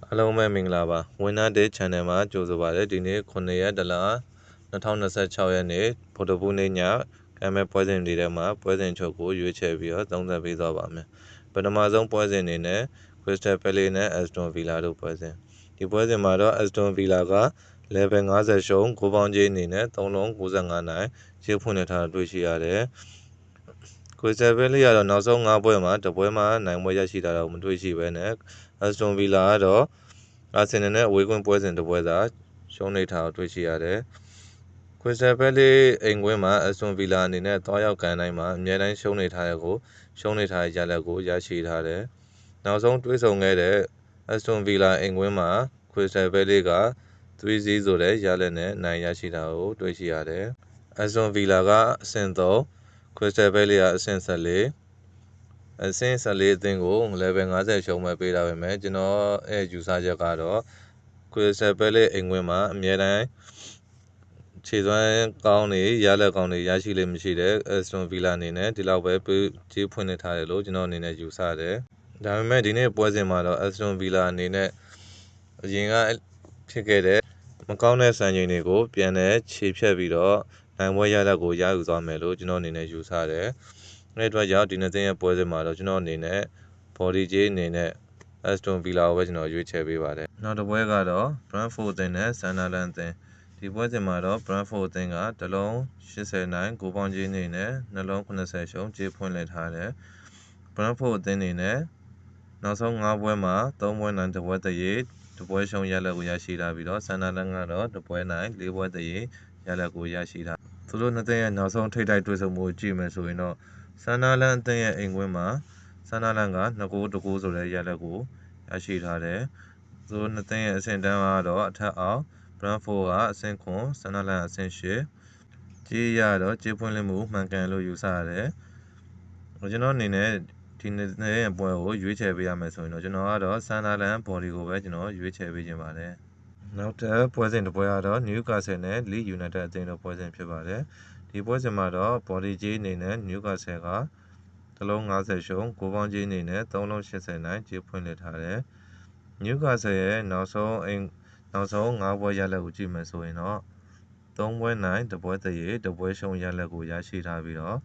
အားလုံးပဲမင်္ဂလာပါWinner Day Channel မှာကြိုဆိုပါရစေဒီနေ့9ရက်တလ2026ရက်နေ့ဗုဒ္ဓဘုနေ့ညကံမဲ့ပွဲစဉ်တွေထဲမှာပွဲစဉ်ချုပ်ကိုရွေးချယ်ပြီးတော့သုံးသပ်ပေးသွားပါမယ်ပထမဆုံးပွဲစဉ်အနေနဲ့ Crystal Palace နဲ့ Aston Villa တို့ပွဲစဉ်ဒီပွဲစဉ်မှာတော့ Aston Villa က level 50ရှုံး9ပေါင်းကြီးအနေနဲ့3လုံး95နိုင်ရှေ့ဖွင့်နေထားတွေ့ရှိရတယ်Crystal Palace ကတော့နောက်ဆုံး5ပွဲမှာတပွဲမှာနိုင်ပွဲရရှိတာတော့မတွေ့ရှိဘဲနဲ့Aston Villa ကတော့အာဆင်နယ်နဲ့အဝေးကွင်းပွဲစဉ်တစ်ပွဲသာရှုံးနေထားတွေ့ရှိရတယ်။ Crystal Palace အိမ်ကွင်းမှာ Aston Villa အနေနဲ့တွားရောက်ကန်တိုင်းမှာအမြဲတမ်းရှုံးနေထားတဲ့ရလဒ်ကိုရရှိထားတယ်။နောက်ဆုံးတွေ့ဆုံခဲ့တဲ့ Aston Villa အိမ်ကွင်းမှာ Crystal Palace က3-0ဆိုတဲ့ရလဒ်နဲ့နိုင်ရရှိတာကိုတွေ့ရှိရတယ်။ Aston Villa ကအဆင့်3 Crystal Palace ကအဆင့်14အဆင့်14အသင်းကို level 50ရှုံးမဲ့ပေးတာပဲမယ်ကျွန်တော်ရဲ့ယူဆချက်ကတော့ Crystal Palace အိမ်ကွင်းမှာအမြဲတမ်းခြေစွမ်းကောင်းနေရလက်ကောင်းနေရရှိလိမ့်မရှိတဲ့ Aston Villa အနေနဲ့ဒီလောက်ပဲကြီးဖွင့်နေထားတယ်လို့ကျွန်တော်အနေနဲ့ယူဆတယ်ဒါပေမဲ့ဒီနေ့ပွဲစဉ်မှာတော့ Aston Villa အနေနဲ့အရင်ကဖြစ်ခဲ့တဲ့မကောင်းတဲ့စံချိန်တွေကိုပြန်လဲခြေဖြတ်ပြီးတော့နိုင်ပွဲရလဒ်ကိုရယူသွားမယ်လို့ကျွန်တော်အနေနဲ့ယူဆတယ်အဲ့အတွက်ကြောင့်ဒီနေ့သင်းရဲ့ပွဲစဉ်မှာတော့ကျွန်တော်အနေနဲ့ body ကြီးအနေနဲ့ Aston Villa ကိုပဲကျွန်တော်ရွေးချယ်ပေးပါတယ်နောက်တစ်ပွဲကတော့ Brentford အသင်းနဲ့ Sunderland အသင်းဒီပွဲစဉ်မှာတော့ Brentford အသင်းကတလုံး80နိုင်9ပေါင်းကြီးအနေနဲ့နှလုံး80ရှုံးကြေးဖွင့်လှစ်ထားတယ် Brentford အသင်းအနေနဲ့နောက်ဆုံး5ပွဲမှာ3ပွဲနိုင်1ပွဲတရေတပွဲရှုံးရလဒ်ကိုရရှိထားပြီးတော့ Sunderland ကတော့တပွဲနိုင်4ပွဲတရေရလဒ်ကိုရရှိထားသူတို့နှစ်သင်းရဲ့နောက်ဆုံးထိပ်တိုက်တွေ့ဆုံမှုကြည့်မယ်ဆိုရင်တော့ Sunderland အသင်းရဲ့အိမ်ကွင်းမှာ Sunderland က2-9ဆိုတဲ့ရလဒ်ကိုရရှိထားတယ်သူတို့နှစ်သင်းရဲ့အဆင့်တန်းကတော့အထက်အောက် Brentford ကအဆင့်9 Sunderland အဆင့်8ကြေးရတော့ကြေးဖွင့်လှစ်မှုမှန်ကန်လို့ယူဆရတယ်ကျွန်တော်အနေနဲ့ဒီနေ့ရဲ့ပွဲကိုရွေးချယ်ပေးရမယ်ဆိုရင်တော့ကျွန်တော်ကတော့ Sunderland body ကိုပဲကျွန်တော်ရွေးချယ်ပေးခြင်းပါတယ်နောက်တစ်ပွဲစဉ်တစ်ပွဲကတော့ Newcastle နဲ့ Leeds United အသင်းတို့ပွဲစဉ်ဖြစ်ပါတယ်ဒီပွဲစဉ်မှာတော့ body ကြေးအနေနဲ့ Newcastle ကတလုံး50ရှုံး9ပေါင်းကြေးအနေနဲ့3လုံး80နိုင်ကြေးဖွင့်လှစ်ထားတယ် Newcastle ရဲ့နောက်ဆုံး5ပွဲရလဒ်ကိုကြည့်မယ်ဆိုရင်တော့3ပွဲနိုင်1ပွဲတရေ1ပွဲရှုံးရလဒ်ကိုရရှိထားပြီးတော့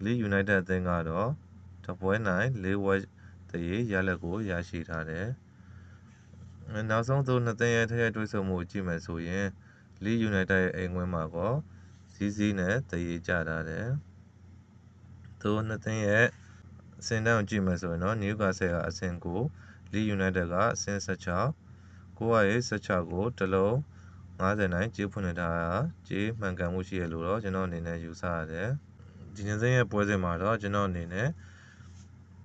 Leeds United အသင်းကတော့1ပွဲနိုင်4ပွဲတရေရလဒ်ကိုရရှိထားတယ်နောက်ဆုံးသူနှစ်သင်းရဲ့ထိပ်တိုက်တွေ့ဆုံမှုကြည့်မယ်ဆိုရင် Leeds United ရဲ့အိမ်ကွင်းမှာကောစီးနဲ့တရေကြထားတယ်သူနှစ်သင်းရဲ့အဆင့်တန်းကိုကြည့်မယ်ဆိုရင်တော့ Newcastle ကအဆင့်9 Leeds United ကအဆင့်1616ကိုတလုံး50နိုင်ကြေးဖွင့်နေတာကြေးမှန်ကန်မှုရှိရလို့တော့ကျွန်တော်အနေနဲ့ယူဆရတယ်ဒီနေ့သင်းရဲ့ပွဲစဉ်မှာတော့ကျွန်တော်အနေနဲ့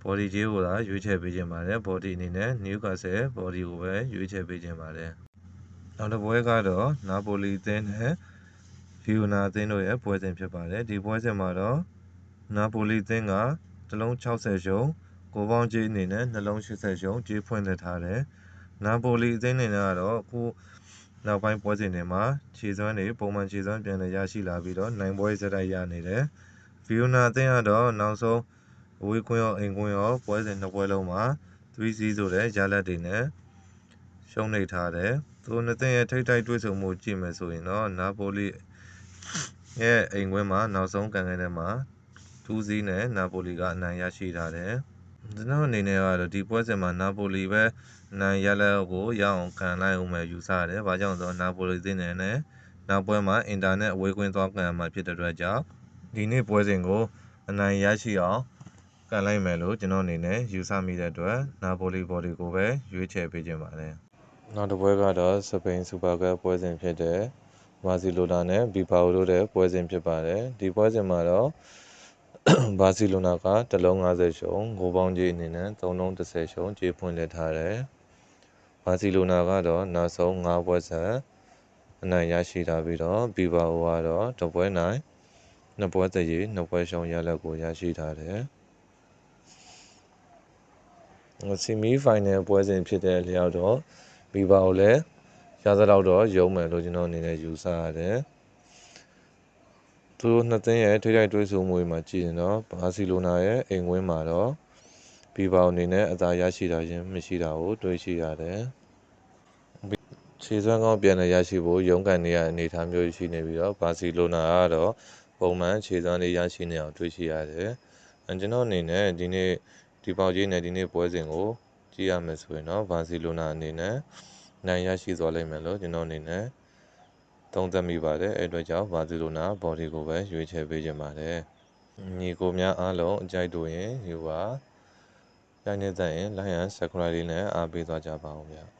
body ကြေးကိုသာရွေးချယ်ပေးခြင်းပါတယ် body အနေနဲ့ Newcastle body ကိုပဲရွေးချယ်ပေးခြင်းပါတယ်နောက်တစ်ပွဲကတော့ Napoli အသင်းနဲ့ Verona အသင်းတို့ရဲ့ပွဲစဉ်ဖြစ်ပါတယ်ဒီပွဲစဉ်မှာတော့ Napoli အသင်းကတလုံး60ရှုံး9ပေါင်းကြေးအနေနဲ့နှလုံး80ရှုံးကြေးဖွင့်လှစ်ထားတယ်Napoli အသင်းအနေနဲ့ကတော့အခုနောက်ပိုင်းပွဲစဉ်တွေမှာခြေစွမ်းတွေပုံမှန်ခြေစွမ်းပြန်လည်ရရှိလာပြီးတော့နိုင်ပွဲစတိုက်ရနေတယ် Verona အသင်းကတော့နောက်ဆုံးအဝေးကွင်းရောအိမ်ကွင်းရောပွဲစဉ်2ပွဲလုံးမှာ3-0ဆိုတဲ့ရလဒ်တွေနဲ့ရှုံးနေထားတယ်သူတို့နှစ်သင်းရဲ့ထိပ်တိုက်တွေ့ဆုံမှုကြည့်မယ်ဆိုရင်တော့ Napoli ရဲ့အိမ်ကွင်းမှာနောက်ဆုံးကန်ခဲ့တဲ့မှာ2-0နဲ့ Napoli ကအနိုင်ရရှိထားတယ်ကျွန်တော်အနေနဲ့ကတော့ဒီပွဲစဉ်မှာ Napoli ပဲနိုင်ရလဒ်ကိုရအောင်ကန်လိုက်အောင်ပဲယူဆရတယ်။ဘာကြောင့်ဆိုတော့ Napoli သင်းနဲ့နောက်ပွဲမှာအင်တာနဲ့အဝေးကွင်းသွားကန်မှာဖြစ်တဲ့အတွက်ကြောင့်ဒီနေ့ပွဲစဉ်ကိုအနိုင်ရရှိအောင်ကန်လိုက်မယ်လို့ကျွန်တော်အနေနဲ့ယူဆမိတဲ့အတွက် Napoli body ကိုပဲရွေးချယ်ပေးခြင်းပါတယ်။နောက်တစ်ပွဲကတော့စပိန်စူပါကပ်ပွဲစဉ်ဖြစ်တဲ့ဘာစီလိုနာနဲ့ဘီဘာအိုတို့ရဲ့ပွဲစဉ်ဖြစ်ပါတယ်။ဒီပွဲစဉ်မှာတော့ဘာစီလိုနာကတလုံး50ရှုံး9ပေါင်းကြေးအနေနဲ့3လုံး10ရှုံးကြေးဖွင့်လှစ်ထားတယ်။ဘာစီလိုနာကတော့နောက်ဆုံး5ပွဲဆက်အနိုင်ရရှိထားပြီးတော့ဘီဘာအိုကတော့1ပွဲနိုင်2ပွဲတရေ2ပွဲရှုံးရလဒ်ကိုရရှိထားတယ်။ဆီမီဖိုင်နယ်ပွဲစဉ်ဖြစ်တဲ့လျောက်တော့ဘီဘာအိုလည်းရသလောက်တော့ရုံးမယ်လို့ကျွန်တော်အနေနဲ့ယူဆရတယ်။သူတို့နှစ်သင်းရဲ့ထိပ်တိုက်တွေ့ဆုံမှုတွေမှာကြည့်ရင်တော့ဘာစီလိုနာရဲ့အိမ်ကွင်းမှာတော့ဘီဘာအိုအနေနဲ့အသာရရှိတာချင်းမရှိတာကိုတွေ့ရှိရတယ် ခြေစွမ်းကောင်းပြန်လည်ရရှိဖို့ရုန်းကန်နေရတဲ့အနေအထားမျိုးရှိနေပြီးတော့ဘာစီလိုနာကတော့ပုံမှန်ခြေစွမ်းလေးရရှိနေအောင်တွေ့ရှိရတယ်ကျွန်တော်အနေနဲ့ဒီနေ့ဒီပေါကြီးနဲ့ဒီနေ့ပွဲစဉ်ကိုကြည့်ရမယ်ဆိုရင်တော့ဘာစီလိုနာအနေနဲ့နိုင်ရရှိသွားလိမ့်မယ်လို့ကျွန်တော်အနေနဲ့သုံးသပ်မိပါတယ်အဲ့အတွက်ကြောင့်ဘာစီလိုနာဘော်ဒီကိုပဲရွေးချယ်ပေးခြင်းပါတယ်ညီကိုများအားလုံးအကြိုက်တို့ရင်ဒီပါတိုင်းနေတဲ့ရင် like and subscribe လေးနဲ့အားပေးသွားကြပါဦးဗျာ